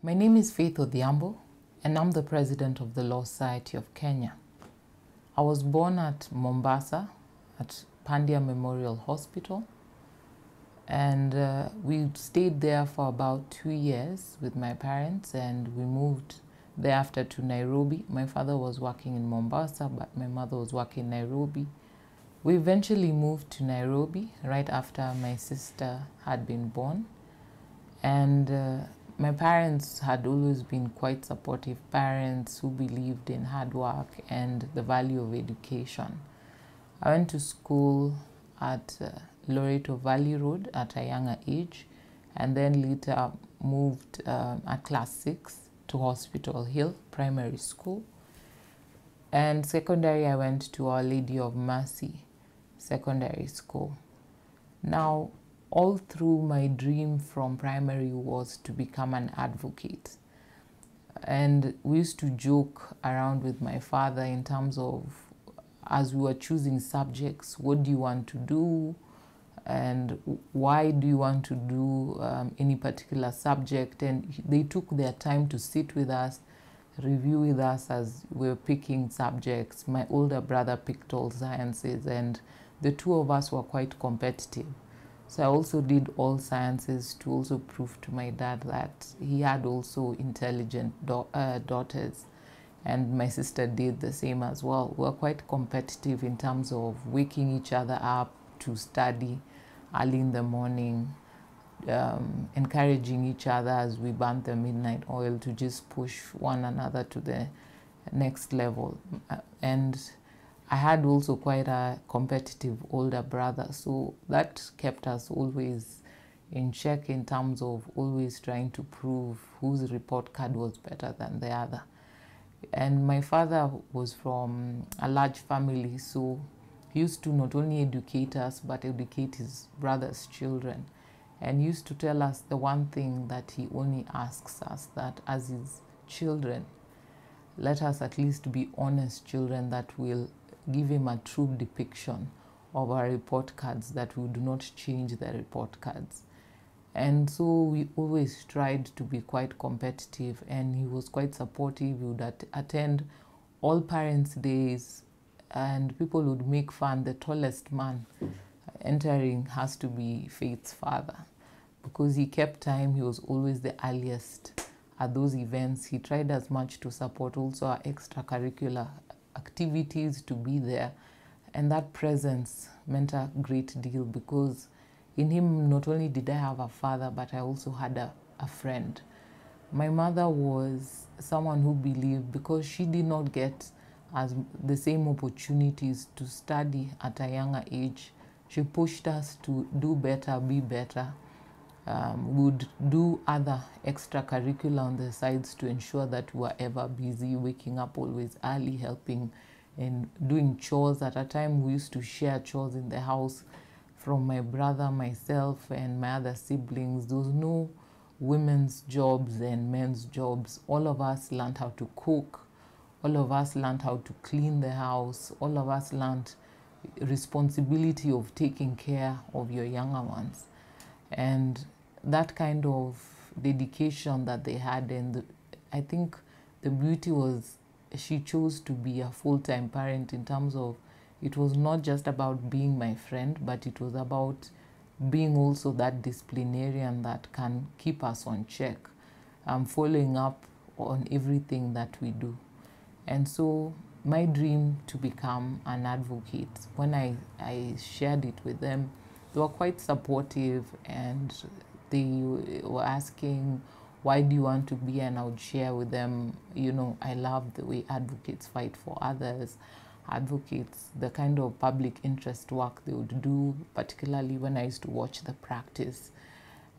My name is Faith Odhiambo, and I'm the president of the Law Society of Kenya. I was born at Mombasa at Pandya Memorial Hospital, and we stayed there for about 2 years with my parents, and we moved thereafter to Nairobi. My father was working in Mombasa, but my mother was working in Nairobi. We eventually moved to Nairobi right after my sister had been born, and my parents had always been quite supportive parents who believed in hard work and the value of education. I went to school at Loreto Valley Road at a younger age, and then later moved at class 6 to Hospital Hill Primary School. And secondary, I went to Our Lady of Mercy Secondary School. Now, all through my dream from primary was to become an advocate. And we used to joke around with my father in terms of, as we were choosing subjects, what do you want to do? And why do you want to do any particular subject? And they took their time to sit with us, review with us as we were picking subjects. My older brother picked all sciences, and the two of us were quite competitive. So I also did all sciences to also prove to my dad that he had also intelligent daughters, and my sister did the same as well. We were quite competitive in terms of waking each other up to study early in the morning, encouraging each other as we burnt the midnight oil to just push one another to the next level. And I had also quite a competitive older brother, so that kept us always in check in terms of always trying to prove whose report card was better than the other. And my father was from a large family, so he used to not only educate us, but educate his brother's children. And he used to tell us the one thing that he only asks us, that as his children, let us at least be honest children that will give him a true depiction of our report cards, that we do not change the report cards. And so we always tried to be quite competitive, and he was quite supportive. He would attend all parents' days, and people would make fun. The tallest man entering has to be Faith's father, because he kept time. He was always the earliest at those events. He tried as much to support also our extracurricular activities, to be there, and that presence meant a great deal, because in him not only did I have a father, but I also had a friend. My mother was someone who believed, because she did not get the same opportunities to study at a younger age, she pushed us to do better, be better. Would do other extracurricular on the sides to ensure that we were ever busy, waking up always early, helping and doing chores. At a time, we used to share chores in the house from my brother, myself, and my other siblings. There was no women's jobs and men's jobs. All of us learned how to cook. All of us learned how to clean the house. All of us learned responsibility of taking care of your younger ones. And that kind of dedication that they had, and I think the beauty was she chose to be a full-time parent, in terms of it was not just about being my friend, but it was about being also that disciplinarian that can keep us on check, following up on everything that we do. And so my dream to become an advocate, when I shared it with them, they were quite supportive, and they were asking, why do you want to be? And I would share with them, you know, I love the way advocates fight for others. Advocates, the kind of public interest work they would do, particularly when I used to watch the practice.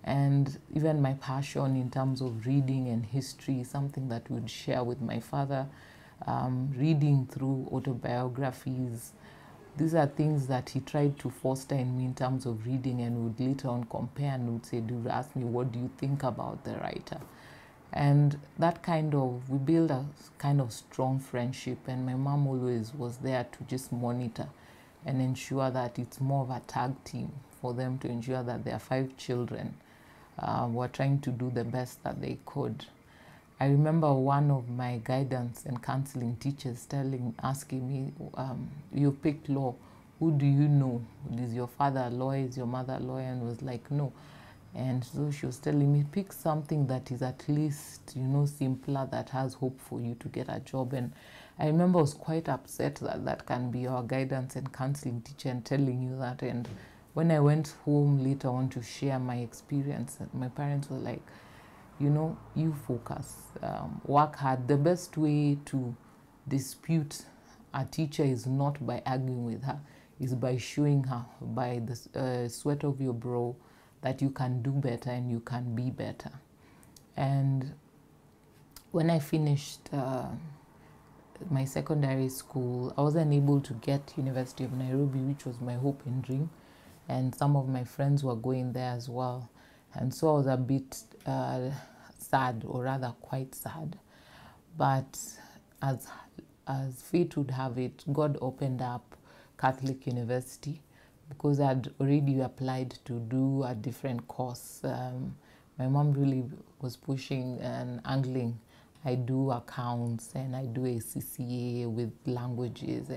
And even my passion in terms of reading and history, something that we would share with my father, reading through autobiographies. These are things that he tried to foster in me in terms of reading, and would later on compare and would say, do ask me, what do you think about the writer? And that kind of, we build a kind of strong friendship, and my mom always was there to just monitor and ensure that it's more of a tag team for them, to ensure that their 5 children were trying to do the best that they could. I remember one of my guidance and counseling teachers asking me, you picked law, who do you know? Is your father a lawyer? Is your mother a lawyer? And was like, no. And so she was telling me, pick something that is at least, simpler, that has hope for you to get a job. And I remember I was quite upset that that can be your guidance and counseling teacher and telling you that. And when I went home later on to share my experience, my parents were like, you focus, work hard. The best way to dispute a teacher is not by arguing with her, is by showing her by the sweat of your brow that you can do better and you can be better. And when I finished my secondary school, I wasn't able to get University of Nairobi, which was my hope and dream. And some of my friends were going there as well. And so I was a bit sad, or rather quite sad. But as fate would have it, God opened up Catholic University, because I'd already applied to do a different course. My mom really was pushing and angling. I do accounts and I do ACCA with languages.